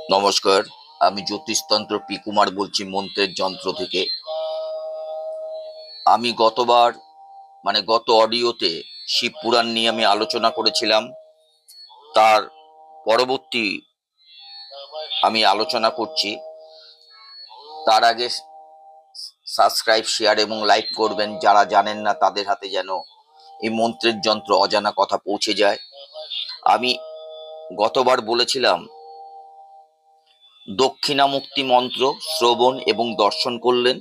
নমস্কার, আমি জ্যোতিষতন্ত্র পি কুমার বলছি মন্ত্রের যন্ত্র থেকে। আমি গত অডিওতে শিব পুরাণ নিয়ে আমি আলোচনা করেছিলাম। তার পরবর্তী আমি আলোচনা করছি। তার আগে সাবস্ক্রাইব, শেয়ার এবং লাইক করবেন। যারা জানেন না তাদের হাতে যেন এই মন্ত্রের যন্ত্র অজানা কথা পৌঁছে যায়। আমি গতবার বলেছিলাম দক্ষিণামুক্তি মন্ত্র শ্রবণ এবং দর্শন করলেন।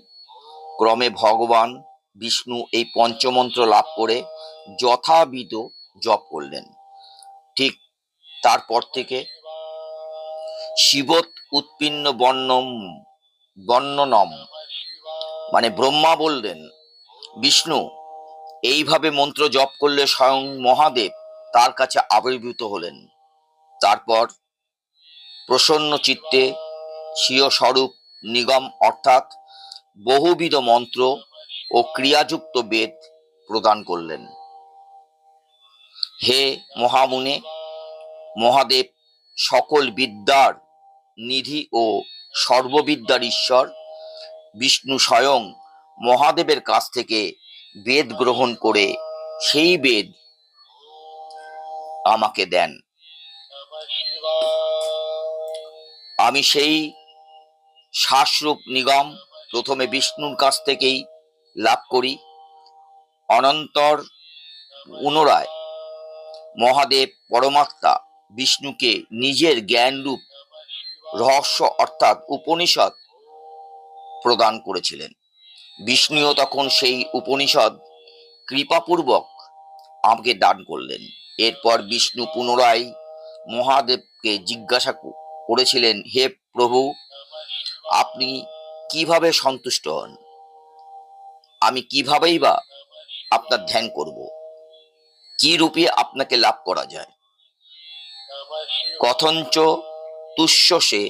ক্রমে ভগবান বিষ্ণু এই পঞ্চমন্ত্র লাভ করে যথাবিধ জপ করলেন। ঠিক তারপর থেকে শিবত উৎপন্ন বর্ণনম মানে ব্রহ্মা বললেন, বিষ্ণু এইভাবে মন্ত্র জপ করলে স্বয়ং মহাদেব তার কাছে আবির্ভূত হলেন। তারপর প্রসন্ন চিত্তে স্বীয় স্বরূপ নিগম অর্থাৎ বহুবিধ মন্ত্র ও ক্রিয়াযুক্ত বেদ প্রদান করলেন। হে মহামুনে, মহাদেব সকল বিদ্যার নিধি ও সর্ববিদ্যার ঈশ্বর। বিষ্ণু স্বয়ং মহাদেবের কাছ থেকে বেদ গ্রহণ করে সেই বেদ আমাকে দেন। আমি সেই শ্বাসরূপ নিগম প্রথমে বিষ্ণুর কাছ থেকেই লাভ করি। অনন্তর পুনরায় মহাদেব পরমাত্মা বিষ্ণুকে নিজের জ্ঞানরূপ রহস্য অর্থাৎ উপনিষদ প্রদান করেছিলেন। বিষ্ণুও তখন সেই উপনিষদ কৃপাপূর্বক আমাকে দান করলেন। এরপর বিষ্ণু পুনরায় মহাদেবকে জিজ্ঞাসা করেছিলেন, হে প্রভু, আপনি কিভাবে সন্তুষ্ট হন? আমি কিভাবেই বা আপনার ধ্যান করব? কি রূপে আপনাকে লাভ করা যায়? কথঞ্চ তুষ্যসে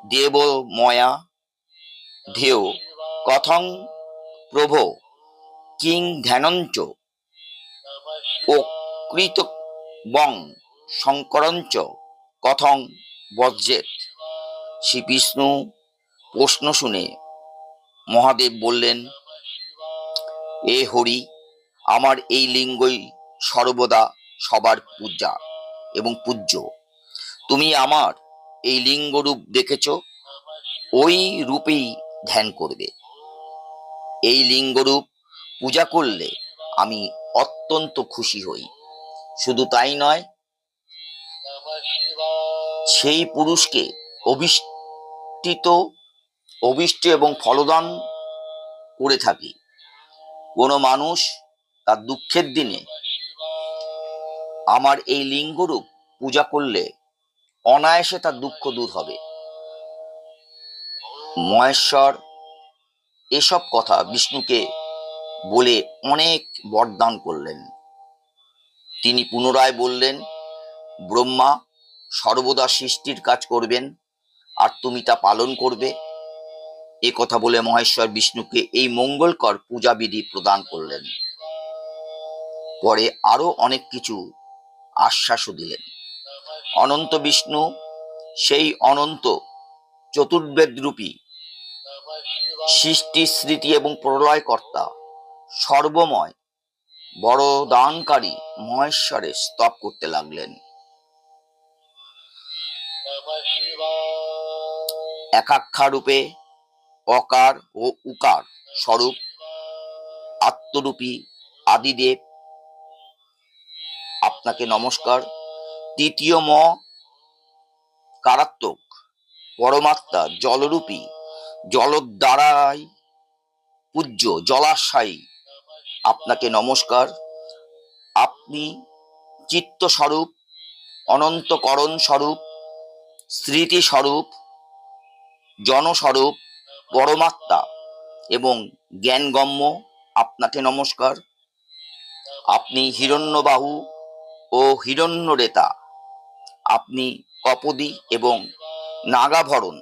দেবময়া ধেয় কথং প্রভো কিং ধ্যানঞ্চ প্রকৃত বং শঙ্করঞ্চ কথং বজ্জেত। শ্রী বিষ্ণু প্রশ্ন শুনে মহাদেব বললেন, এ হরি, আমার এই লিঙ্গই সর্বদা সবার পূজা এবং পূজ্য। তুমি আমার এই লিঙ্গ রূপ দেখেছ, ওই রূপেই ধ্যান করবে। এই লিঙ্গ রূপ পূজা করলে আমি অত্যন্ত খুশি হই। শুধু তাই নয়, সেই পুরুষকে অভিষ্ট এবং ফলদান করে থাকি। কোনো মানুষ তার দুঃখের দিনে আমার এই লিঙ্গরূপ পূজা করলে অনায়াসে তার দুঃখ দূর হবে। মহেশ্বর এসব কথা বিষ্ণুকে বলে অনেক বরদান করলেন। তিনি পুনরায় বললেন, ব্রহ্মা সর্বদা সৃষ্টির কাজ করবেন আর তুমি তা পালন করবে। এ কথা বলে মহেশ্বর বিষ্ণুকে এই মঙ্গলকর পূজাবিধি প্রদান করলেন। পরে আরো অনেক কিছু আশ্বাসও দিলেন। অনন্ত বিষ্ণু সেই অনন্ত চতুর্বেদরূপী সৃষ্টি, স্মৃতি এবং প্রলয়কর্তা সর্বময় বরদানকারী মহেশ্বরের স্তব করতে লাগলেন। একাক্ষা রূপে অকার ও উকার স্বরূপ আত্মরূপী আদিদেব, আপনাকে নমস্কার। তৃতীয় ম কারাত্মক পরমাত্মা জলরূপী জলদ্বারাই পূজ্য জলাশয়ী, আপনাকে নমস্কার। আপনি চিত্ত স্বরূপ, অনন্তকরণ স্বরূপ, স্মৃতি স্বরূপ, জনস্বরূপ, পরমাত্মা এবং জ্ঞানগম্য, আপনাকে নমস্কার। আপনি হিরণ্যবাহু ও হিরণ্যরেতা, আপনি কপদী এবং নাগাভরণ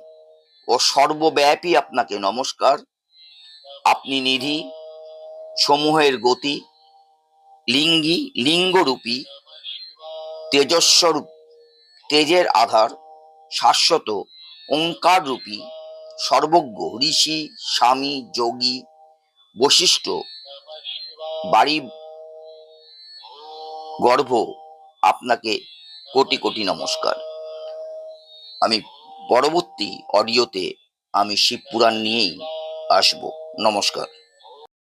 ও সর্বব্যাপী, আপনাকে নমস্কার। আপনি নিধি সমূহের গতি, লিঙ্গরূপী তেজস্বরূপ, তেজের আধার, শাশ্বত ওঙ্কার রূপী সর্বজ্ঞ ঋষি স্বামী যোগী বশিষ্ঠ বাড়ি গর্ভ আপনাকে কোটি কোটি নমস্কার। আমি পরবর্তী অডিওতে আমি শিব পুরাণ নিয়েই আসবো। নমস্কার।